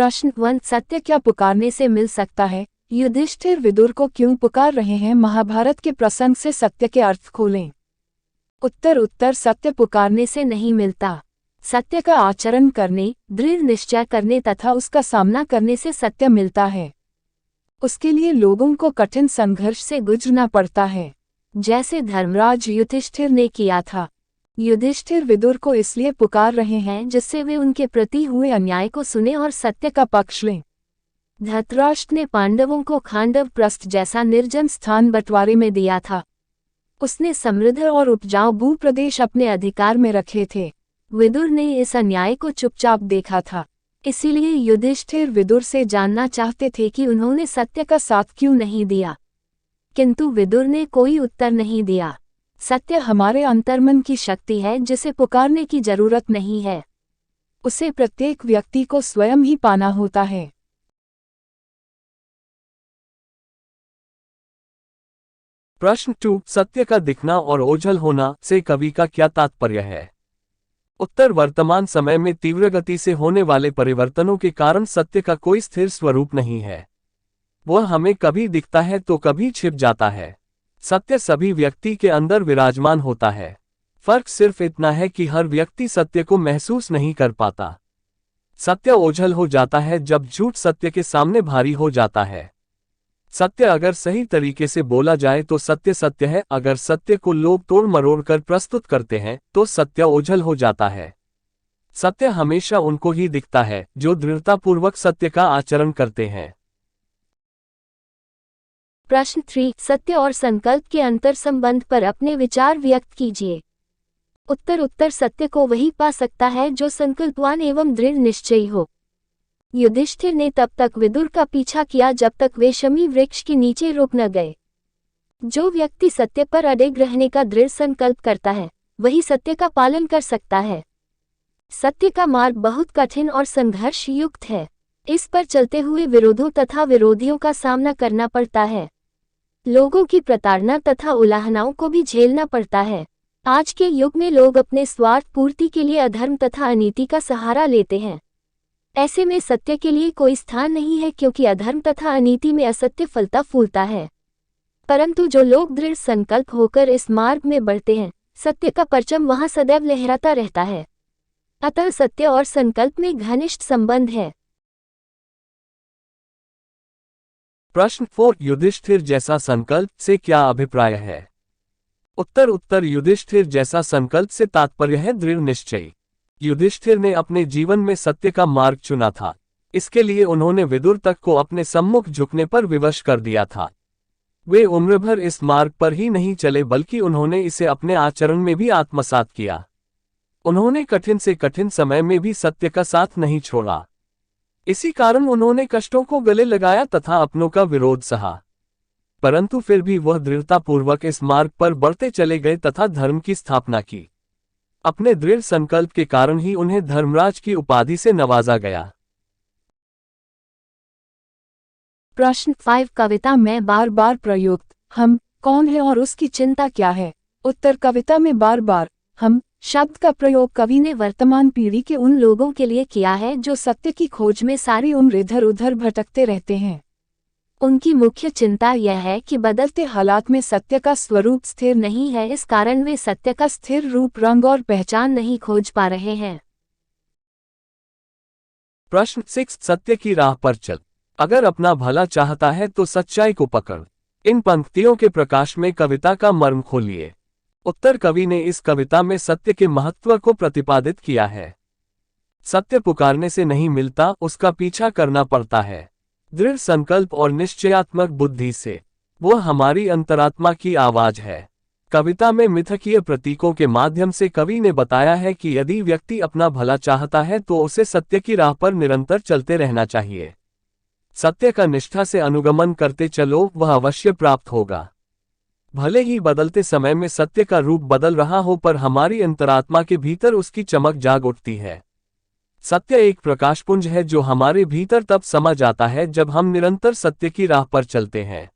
प्रश्न 1, सत्य क्या पुकारने से मिल सकता है? युधिष्ठिर विदुर को क्यों पुकार रहे हैं? महाभारत के प्रसंग से सत्य के अर्थ खोलें। उत्तर सत्य पुकारने से नहीं मिलता। सत्य का आचरण करने, दृढ़ निश्चय करने तथा उसका सामना करने से सत्य मिलता है। उसके लिए लोगों को कठिन संघर्ष से गुजरना पड़ता है, जैसे धर्मराज युधिष्ठिर ने किया था। युधिष्ठिर विदुर को इसलिए पुकार रहे हैं जिससे वे उनके प्रति हुए अन्याय को सुने और सत्य का पक्ष लें। धृतराष्ट्र ने पांडवों को खांडव प्रस्थ जैसा निर्जन स्थान बंटवारे में दिया था। उसने समृद्ध और उपजाऊ भूप्रदेश अपने अधिकार में रखे थे। विदुर ने इस अन्याय को चुपचाप देखा था, इसीलिए युधिष्ठिर विदुर से जानना चाहते थे कि उन्होंने सत्य का साथ क्यों नहीं दिया, किंतु विदुर ने कोई उत्तर नहीं दिया। सत्य हमारे अंतर्मन की शक्ति है जिसे पुकारने की जरूरत नहीं है, उसे प्रत्येक व्यक्ति को स्वयं ही पाना होता है। प्रश्न 2, सत्य का दिखना और ओझल होना से कवि का क्या तात्पर्य है? उत्तर, वर्तमान समय में तीव्र गति से होने वाले परिवर्तनों के कारण सत्य का कोई स्थिर स्वरूप नहीं है। वह हमें कभी दिखता है तो कभी छिप जाता है। सत्य सभी व्यक्ति के अंदर विराजमान होता है। फर्क सिर्फ इतना है कि हर व्यक्ति सत्य को महसूस नहीं कर पाता। सत्य ओझल हो जाता है जब झूठ सत्य के सामने भारी हो जाता है। सत्य अगर सही तरीके से बोला जाए तो सत्य सत्य है, अगर सत्य को लोग तोड़ मरोड़ कर प्रस्तुत करते हैं तो सत्य ओझल हो जाता है। सत्य हमेशा उनको ही दिखता है जो दृढ़तापूर्वक सत्य का आचरण करते हैं। प्रश्न 3, सत्य और संकल्प के अंतर संबंध पर अपने विचार व्यक्त कीजिए। उत्तर सत्य को वही पा सकता है जो संकल्पवान एवं दृढ़ निश्चयी हो। युधिष्ठिर ने तब तक विदुर का पीछा किया जब तक वे शमी वृक्ष के नीचे रुक न गए। जो व्यक्ति सत्य पर अडिग रहने का दृढ़ संकल्प करता है वही सत्य का पालन कर सकता है। सत्य का मार्ग बहुत कठिन और संघर्ष युक्त है। इस पर चलते हुए विरोधों तथा विरोधियों का सामना करना पड़ता है। लोगों की प्रताड़ना तथा उलाहनाओं को भी झेलना पड़ता है। आज के युग में लोग अपने स्वार्थ पूर्ति के लिए अधर्म तथा अनीति का सहारा लेते हैं। ऐसे में सत्य के लिए कोई स्थान नहीं है, क्योंकि अधर्म तथा अनीति में असत्य फलता फूलता है। परंतु जो लोग दृढ़ संकल्प होकर इस मार्ग में बढ़ते हैं, सत्य का परचम वहां सदैव लहराता रहता है। अतः सत्य और संकल्प में घनिष्ठ संबंध है। प्रश्न 4, युधिष्ठिर जैसा संकल्प से क्या अभिप्राय है? उत्तर युधिष्ठिर जैसा संकल्प से तात्पर्य है दृढ़ निश्चय। युधिष्ठिर ने अपने जीवन में सत्य का मार्ग चुना था। इसके लिए उन्होंने विदुर तक को अपने सम्मुख झुकने पर विवश कर दिया था। वे उम्र भर इस मार्ग पर ही नहीं चले बल्कि उन्होंने इसे अपने आचरण में भी आत्मसात किया। उन्होंने कठिन से कठिन समय में भी सत्य का साथ नहीं छोड़ा। इसी कारण उन्होंने कष्टों को गले लगाया तथा अपनों का विरोध सहा, परंतु फिर भी वह दृढ़तापूर्वक इस मार्ग पर बढ़ते चले गए तथा धर्म की स्थापना की। अपने दृढ़ संकल्प के कारण ही उन्हें धर्मराज की उपाधि से नवाजा गया। प्रश्न 5, कविता में बार बार प्रयुक्त हम कौन है और उसकी चिंता क्या है? उत्तर, कविता में बार बार हम शब्द का प्रयोग कवि ने वर्तमान पीढ़ी के उन लोगों के लिए किया है जो सत्य की खोज में सारी उम्र इधर उधर भटकते रहते हैं। उनकी मुख्य चिंता यह है कि बदलते हालात में सत्य का स्वरूप स्थिर नहीं है, इस कारण वे सत्य का स्थिर रूप, रंग और पहचान नहीं खोज पा रहे हैं। प्रश्न 6, सत्य की राह पर चल, अगर अपना भला चाहता है तो सच्चाई को पकड़। इन पंक्तियों के प्रकाश में कविता का मर्म खोलिए। उत्तर, कवि ने इस कविता में सत्य के महत्व को प्रतिपादित किया है। सत्य पुकारने से नहीं मिलता, उसका पीछा करना पड़ता है। दृढ़ संकल्प और निश्चयात्मक बुद्धि से। वह हमारी अंतरात्मा की आवाज है। कविता में मिथकीय प्रतीकों के माध्यम से कवि ने बताया है कि यदि व्यक्ति अपना भला चाहता है तो उसे सत्य की राह पर निरंतर चलते रहना चाहिए। सत्य का निष्ठा से अनुगमन करते चलो, वह अवश्य प्राप्त होगा। भले ही बदलते समय में सत्य का रूप बदल रहा हो, पर हमारी अंतरात्मा के भीतर उसकी चमक जाग उठती है। सत्य एक प्रकाशपुंज है जो हमारे भीतर तब समा जाता है जब हम निरंतर सत्य की राह पर चलते हैं।